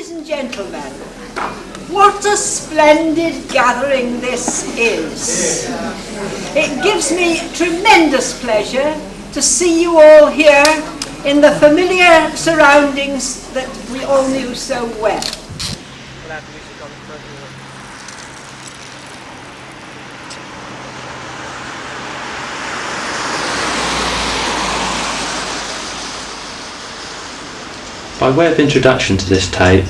Ladies and gentlemen, what a splendid gathering this is. It gives me tremendous pleasure to see you all here in the familiar surroundings that we all knew so well. By way of introduction to this tape,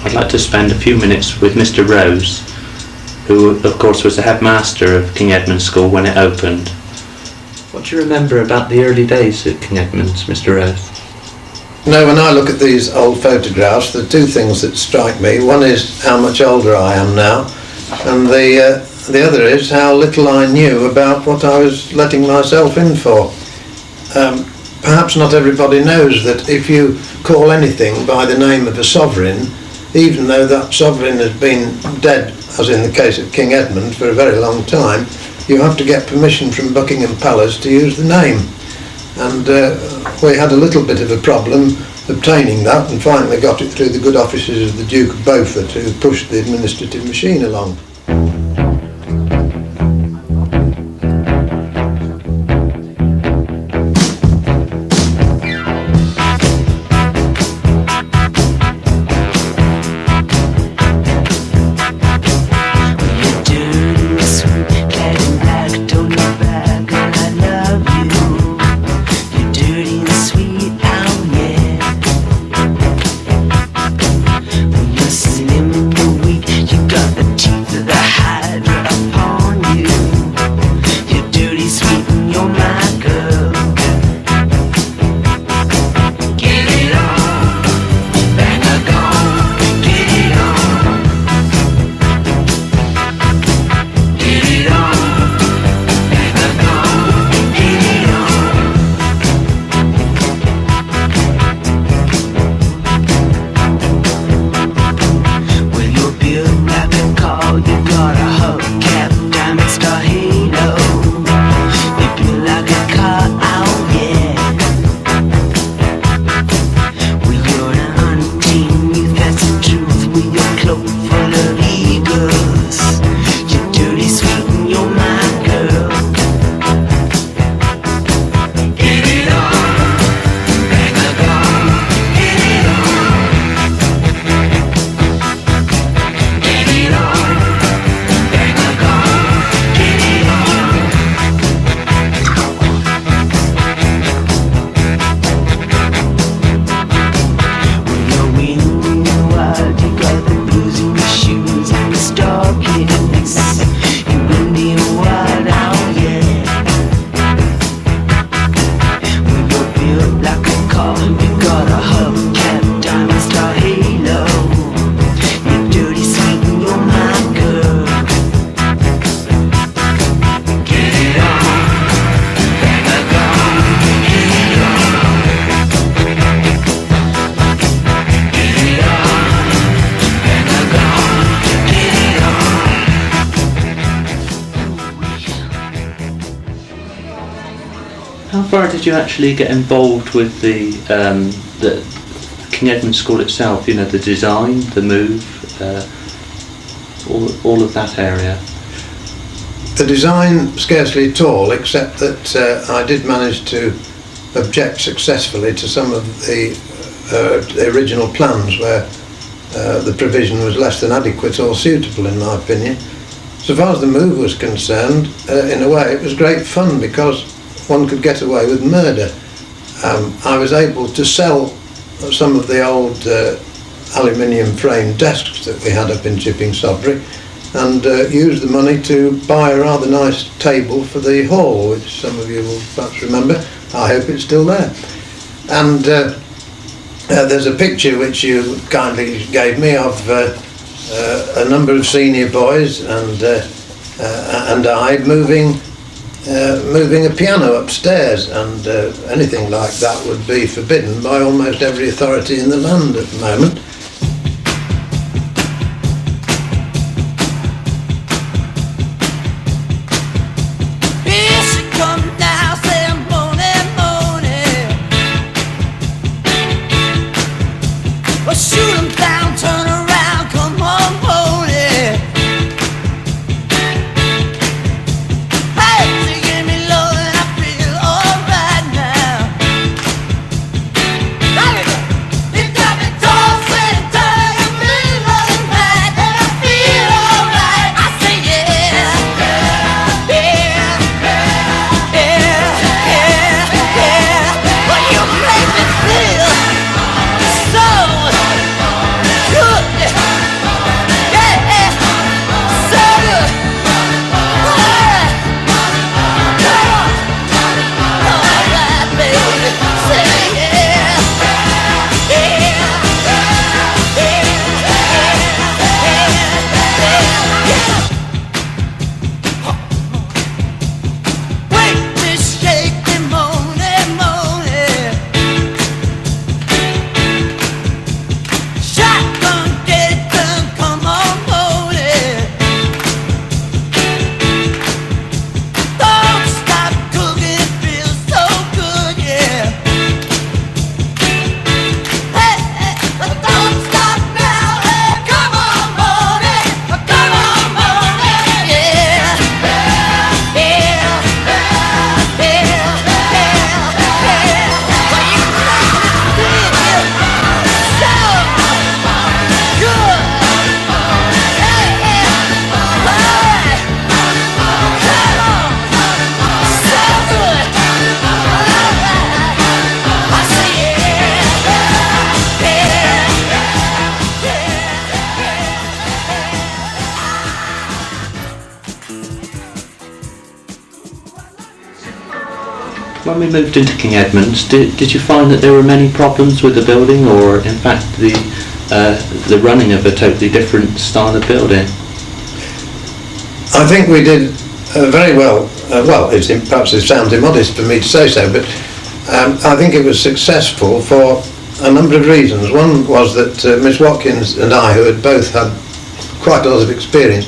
I'd like to spend a few minutes with Mr. Rose, who of course was the headmaster of King Edmunds School when it opened. What do you remember about the early days at King Edmunds, Mr. Rose? No, when I look at these old photographs, there are two things that strike me. One is how much older I am now, and the other is how little I knew about what I was letting myself in for. Perhaps not everybody knows that if you call anything by the name of a sovereign, even though that sovereign has been dead, as in the case of King Edmund, for a very long time, you have to get permission from Buckingham Palace to use the name. And we had a little bit of a problem obtaining that, and finally got it through the good offices of the Duke of Beaufort, who pushed the administrative machine along. How far did you actually get involved with the King Edmunds School itself? You know, the design, the move, all of that area. The design scarcely at all, except that I did manage to object successfully to some of the original plans where the provision was less than adequate or suitable, in my opinion. So far as the move was concerned, in a way it was great fun because one could get away with murder. I was able to sell some of the old aluminium framed desks that we had up in Chipping Sodbury and use the money to buy a rather nice table for the hall, which some of you will perhaps remember. I hope it's still there. And there's a picture which you kindly gave me of a number of senior boys and I moving a piano upstairs, and anything like that would be forbidden by almost every authority in the land at the moment. Here she comes now, saying morning, morning. Well, shoot 'em down, turn When we moved into King Edmunds, did you find that there were many problems with the building, or in fact the running of a totally different style of building? I think we did very well. Perhaps it sounds immodest for me to say so, but I think it was successful for a number of reasons. One was that Miss Watkins and I, who had both had quite a lot of experience,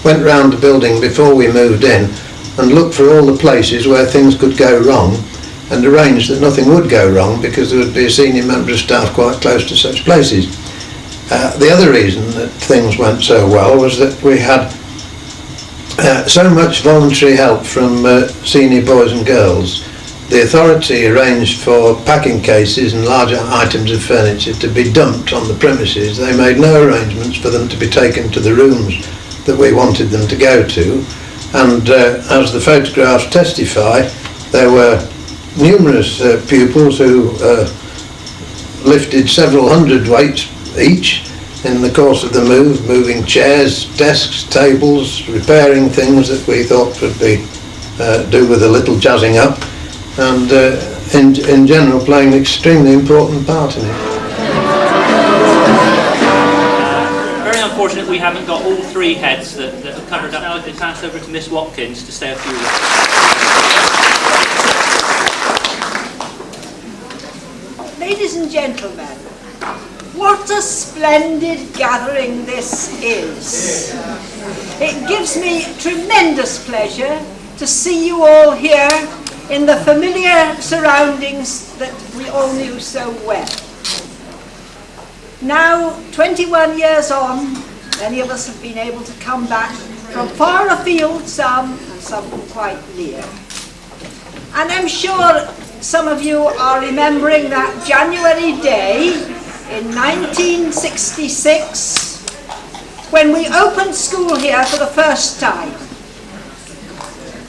went round the building before we moved in and looked for all the places where things could go wrong and arranged that nothing would go wrong because there would be a senior member of staff quite close to such places. The other reason that things went so well was that we had so much voluntary help from senior boys and girls. The authority arranged for packing cases and larger items of furniture to be dumped on the premises. They made no arrangements for them to be taken to the rooms that we wanted them to go to. And as the photographs testify, there were numerous pupils who lifted several hundred weights each in the course of the move, moving chairs, desks, tables, repairing things that we thought would be do with a little jazzing up, and in general playing an extremely important part in it. Very unfortunate we haven't got all three heads that are covered up. Now it's passed over to Miss Watkins to say a few words. Ladies and gentlemen, what a splendid gathering this is. It gives me tremendous pleasure to see you all here in the familiar surroundings that we all knew so well. Now, 21 years on, many of us have been able to come back from far afield, some, and some from quite near. And I'm sure some of you are remembering that January day in 1966, when we opened school here for the first time.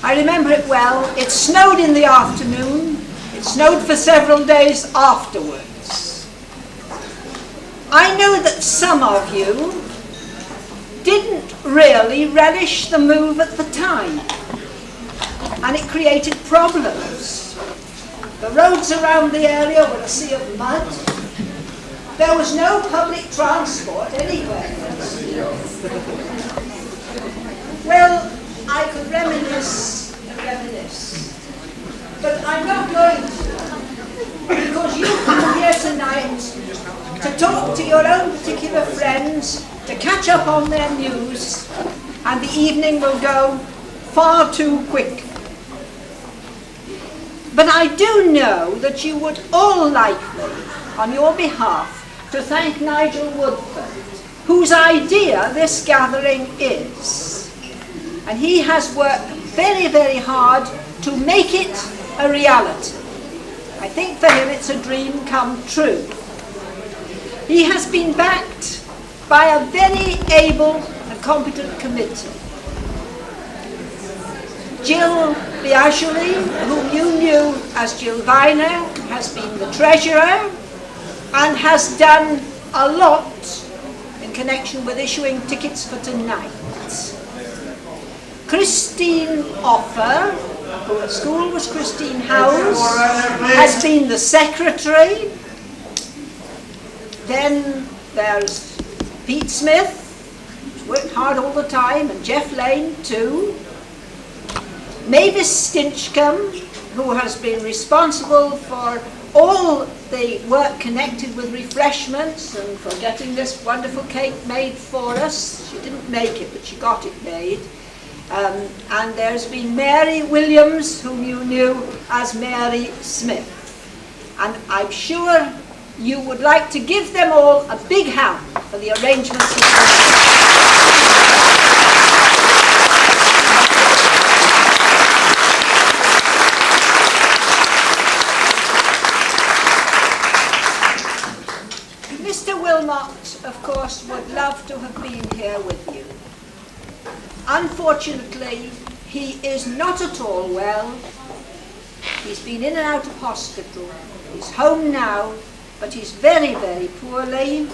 I remember it well. It snowed in the afternoon. It snowed for several days afterwards. I know that some of you didn't really relish the move at the time, and it created problems. The roads around the area were a sea of mud. There was no public transport anywhere. Well, I could reminisce and reminisce, but I'm not going to, because you come here tonight to talk to your own particular friends, to catch up on their news, and the evening will go far too quick. But I do know that you would all like me, on your behalf, to thank Nigel Woodford, whose idea this gathering is. And he has worked very, very hard to make it a reality. I think for him it's a dream come true. He has been backed by a very able and competent committee. Jill Biaggioli, whom you knew as Jill Viner, has been the treasurer and has done a lot in connection with issuing tickets for tonight. Christine Offer, who at school was Christine Howes, has been the secretary. Then there's Pete Smith, who's worked hard all the time, and Jeff Lane too. Mavis Stinchcombe, who has been responsible for all the work connected with refreshments and for getting this wonderful cake made for us. She didn't make it, but she got it made. And there's been Mary Williams, whom you knew as Mary Smith. And I'm sure you would like to give them all a big hand for the arrangements of Mr. Wilmot, of course, would love to have been here with you. Unfortunately, he is not at all well. He's been in and out of hospital. He's home now, but he's very, very poorly.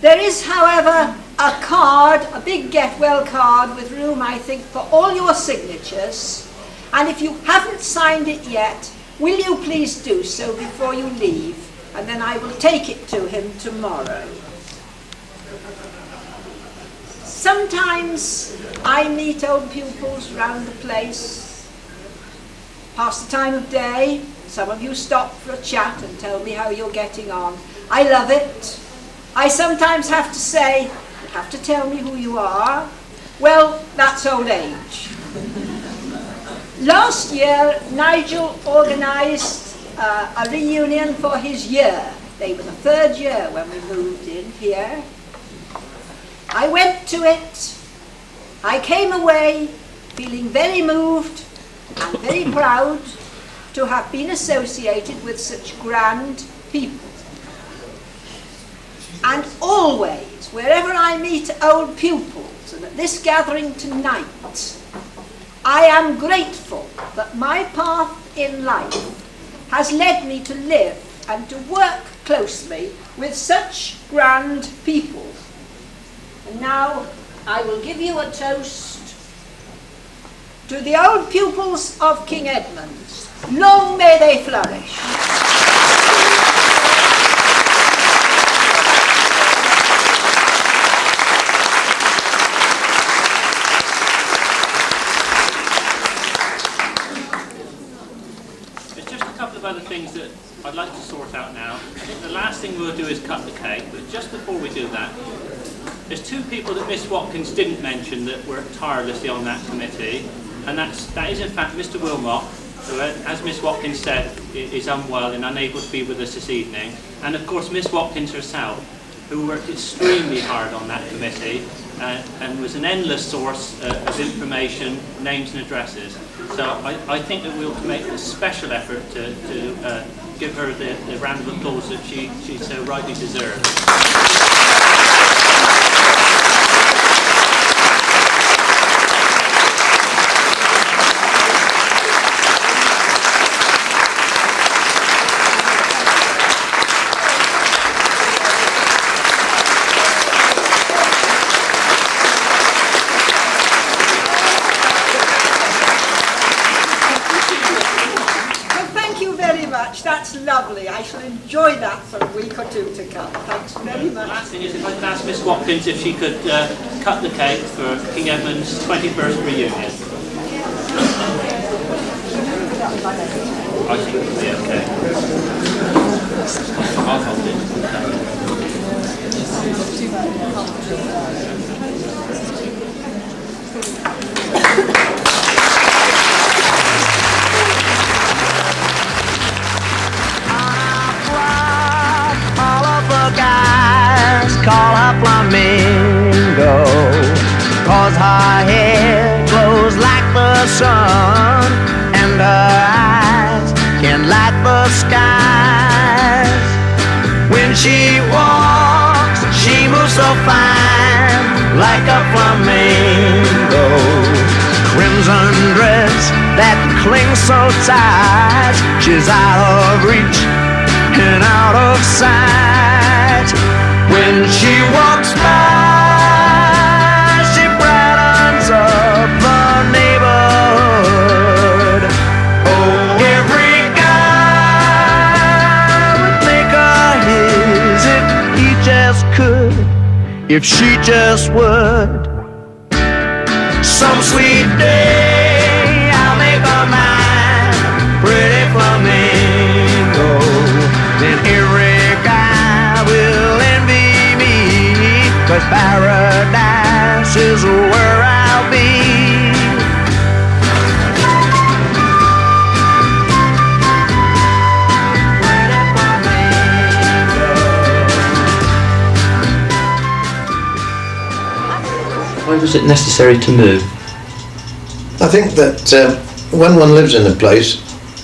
There is, however, a card, a big get well card with room, I think, for all your signatures. And if you haven't signed it yet, Will you please do so before you leave, and then I will take it to him tomorrow. Sometimes I meet old pupils round the place, past the time of day. Some of you stop for a chat and tell me how you're getting on. I love it. I sometimes have to say, you have to tell me who you are. Well, that's old age. Last year, Nigel organised a reunion for his year. They were the third year when we moved in here. I went to it. I came away feeling very moved and very proud to have been associated with such grand people. And always, wherever I meet old pupils, and at this gathering tonight, I am grateful that my path in life has led me to live and to work closely with such grand people. And now I will give you a toast to the old pupils of King Edmunds. Long may they flourish. There's just a couple of other things that I'd like to sort out now. I think the last thing we'll do is cut the cake, but just before we do that, there's two people that Miss Watkins didn't mention that worked tirelessly on that committee, and that is in fact Mr. Wilmot, who, as Miss Watkins said, is unwell and unable to be with us this evening, and of course Miss Watkins herself, who worked extremely hard on that committee and was an endless source of information, names and addresses. So I think that we'll make a special effort to give her the round of applause that she so rightly deserves. That's lovely. I shall enjoy that for a week or two to come. Thanks very much. The last thing is if I could ask Miss Watkins if she could cut the cake for King Edmunds' 21st reunion. I think it'll be okay. I'll hold it. Guys call her flamingo, 'cause her hair glows like the sun and her eyes can light the skies. When she walks, she moves so fine, like a flamingo. Crimson dress that clings so tight, she's out of reach and out of sight. When she walks by, she brightens up the neighborhood. Oh, every guy would make her his if he just could, if she just would. Some sweet day I'll make her mine, pretty flamingo. Then every guy will envy me, 'cause paradise is where I'll be. Pretty flamingo. Why was it necessary to move? I think that when one lives in a place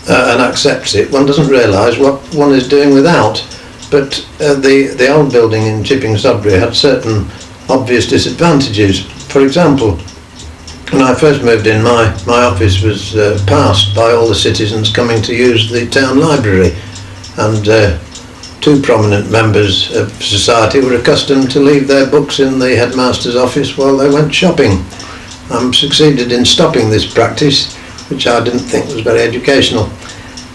and accepts it, one doesn't realise what one is doing without. But the old building in Chipping Sodbury had certain obvious disadvantages. For example, when I first moved in, my office was passed by all the citizens coming to use the town library, and two prominent members of society were accustomed to leave their books in the headmaster's office while they went shopping. I succeeded in stopping this practice, which I didn't think was very educational.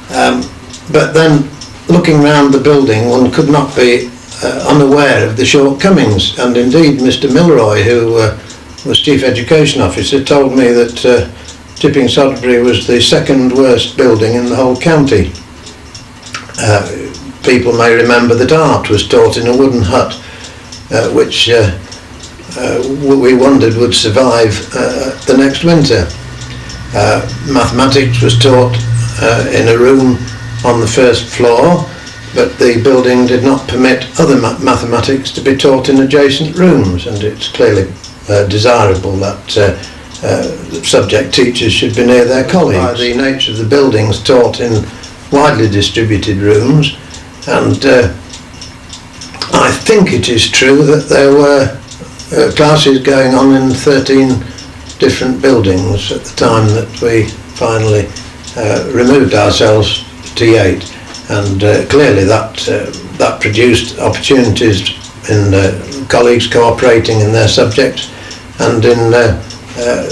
But then, looking round the building, one could not be unaware of the shortcomings, and indeed Mr. Milroy, who was Chief Education Officer, told me that Chipping Sodbury was the second worst building in the whole county. People may remember that art was taught in a wooden hut, which we wondered would survive the next winter. Mathematics was taught in a room on the first floor, but the building did not permit other mathematics to be taught in adjacent rooms, and it's clearly desirable that subject teachers should be near their colleagues. By the nature of the buildings, taught in widely distributed rooms, and I think it is true that there were classes going on in 13 different buildings at the time that we finally removed ourselves to Yate, and clearly that produced opportunities in colleagues cooperating in their subjects, and in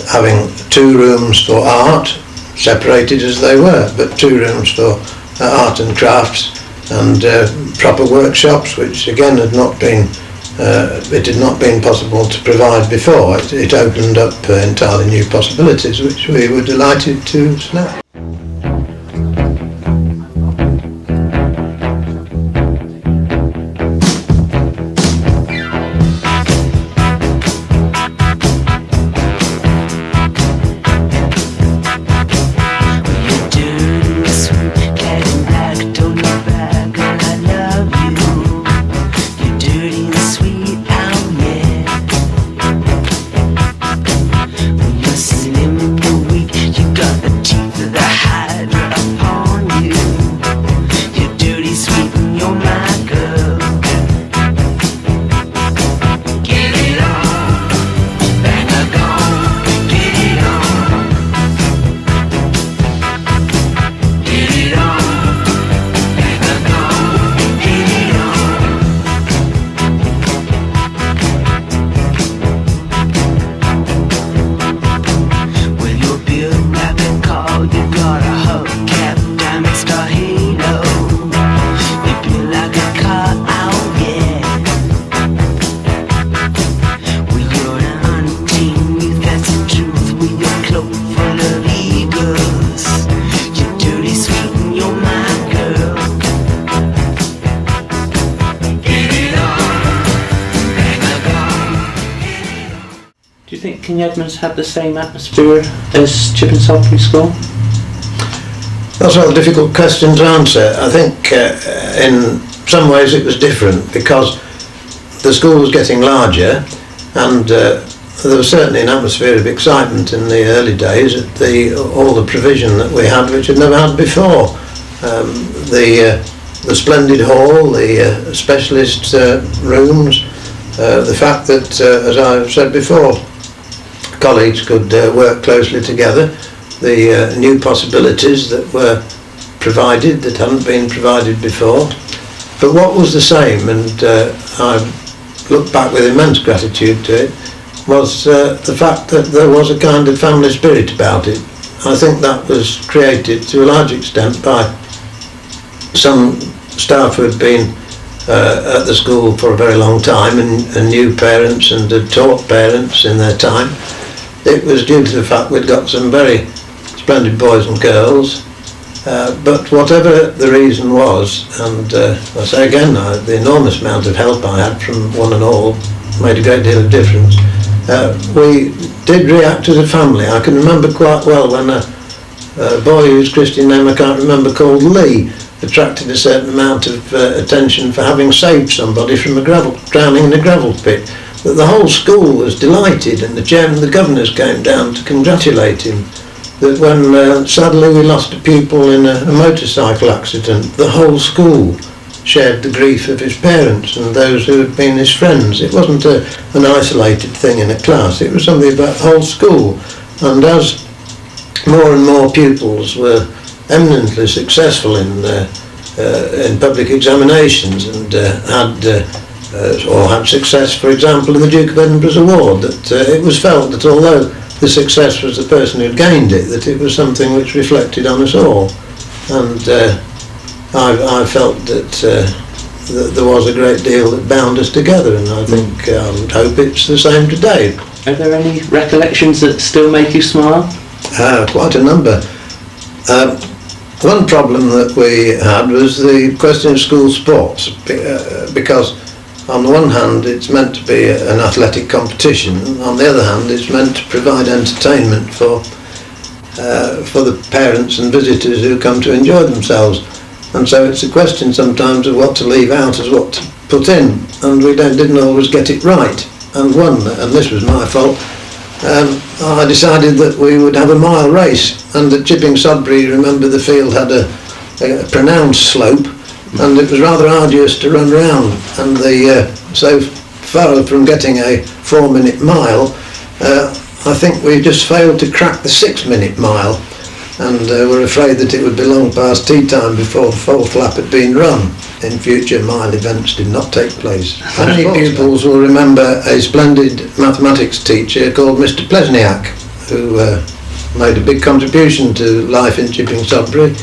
having 2 rooms for art, separated as they were, but 2 rooms for art and crafts, and proper workshops, which again had not been possible to provide before. It opened up entirely new possibilities, which we were delighted to snap. Do you think King Edmunds had the same atmosphere as Chipping Sodbury School? That's a rather difficult question to answer. I think in some ways it was different because the school was getting larger, and there was certainly an atmosphere of excitement in the early days at all the provision that we had, which had never had before. The splendid hall, the specialist rooms, the fact that, as I've said before, colleagues could work closely together, the new possibilities that were provided that hadn't been provided before. But what was the same, and I look back with immense gratitude to it, was the fact that there was a kind of family spirit about it. I think that was created to a large extent by some staff who had been at the school for a very long time and knew parents and had taught parents in their time. It was due to the fact we'd got some very splendid boys and girls, but whatever the reason was, and I say again, the enormous amount of help I had from one and all made a great deal of difference. We did react as a family. I can remember quite well when a boy whose Christian name I can't remember, called Lee, attracted a certain amount of attention for having saved somebody from drowning in a gravel pit. That the whole school was delighted, and the chairman and the governors came down to congratulate him. That when sadly we lost a pupil in a motorcycle accident, the whole school shared the grief of his parents and those who had been his friends. It wasn't an isolated thing in a class, it was something about the whole school. And as more and more pupils were eminently successful in public examinations and had success, for example, in the Duke of Edinburgh's award, that it was felt that although the success was the person who'd gained it, that it was something which reflected on us all. and I felt that there was a great deal that bound us together, and I think I would hope it's the same today. Are there any recollections that still make you smile? Quite a number. One problem that we had was the question of school sports, because on the one hand it's meant to be an athletic competition, on the other hand it's meant to provide entertainment for the parents and visitors who come to enjoy themselves, and so it's a question sometimes of what to leave out as what to put in, and we didn't always get it right. And this was my fault, I decided that we would have a mile race, and at Chipping Sodbury, remember, the field had a pronounced slope, and it was rather arduous to run round, and so far from getting a 4-minute mile, I think we just failed to crack the 6-minute mile, and were afraid that it would be long past tea time before the 4th lap had been run. In future, mile events did not take place. Many pupils will remember a splendid mathematics teacher called Mr. Plesniak, who made a big contribution to life in Chipping Sodbury.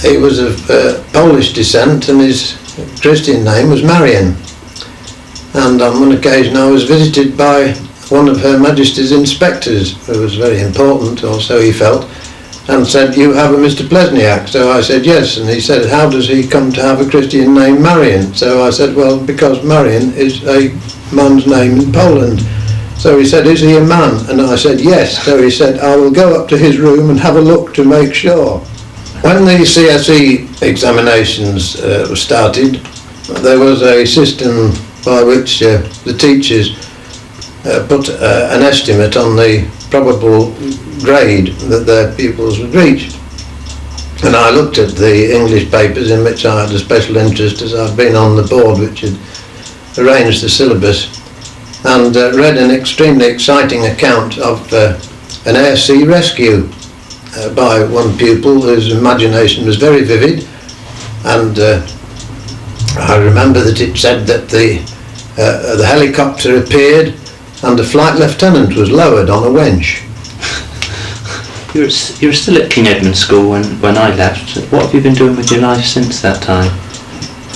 He was of Polish descent, and his Christian name was Marian. And on one occasion I was visited by one of Her Majesty's inspectors, who was very important, or so he felt, and said, "You have a Mr. Plesniak?" So I said, "Yes." And he said, "How does he come to have a Christian name Marian?" So I said, "Well, because Marian is a man's name in Poland." So he said, "Is he a man?" And I said, "Yes." So he said, "I will go up to his room and have a look to make sure." When the CSE examinations were started, there was a system by which the teachers put an estimate on the probable grade that their pupils would reach. And I looked at the English papers, in which I had a special interest, as I'd been on the board which had arranged the syllabus, and read an extremely exciting account of an air-sea rescue by one pupil whose imagination was very vivid, and I remember that it said that the helicopter appeared and the flight lieutenant was lowered on a wench. You were still at King Edmunds School when I left. What have you been doing with your life since that time?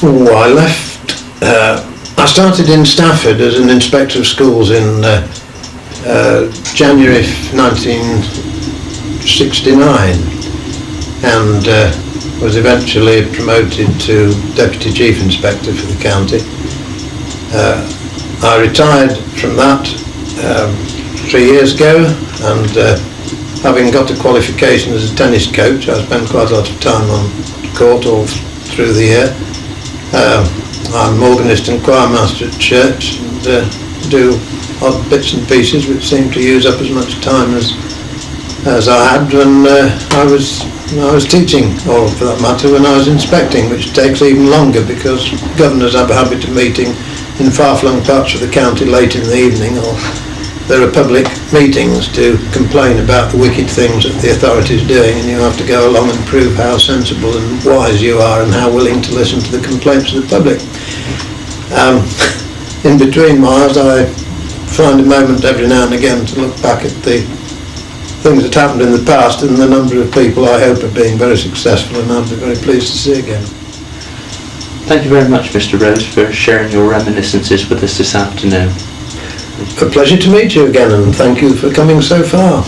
Oh, I left. I started in Stafford as an inspector of schools in January 1969, and was eventually promoted to Deputy Chief Inspector for the county. I retired from that 3 years ago, and having got a qualification as a tennis coach, I spend quite a lot of time on court all through the year. I'm organist and choir master at church, and do odd bits and pieces which seem to use up as much time as I had when I was teaching, or for that matter when I was inspecting, which takes even longer because governors have a habit of meeting in far-flung parts of the county late in the evening, or there are public meetings to complain about the wicked things that the authorities are doing, and you have to go along and prove how sensible and wise you are and how willing to listen to the complaints of the public. In between whiles, I find a moment every now and again to look back at the things that happened in the past and the number of people I hope are being very successful, and I'll be very pleased to see again. Thank you very much, Mr. Rose, for sharing your reminiscences with us this afternoon. A pleasure to meet you again, and thank you for coming so far.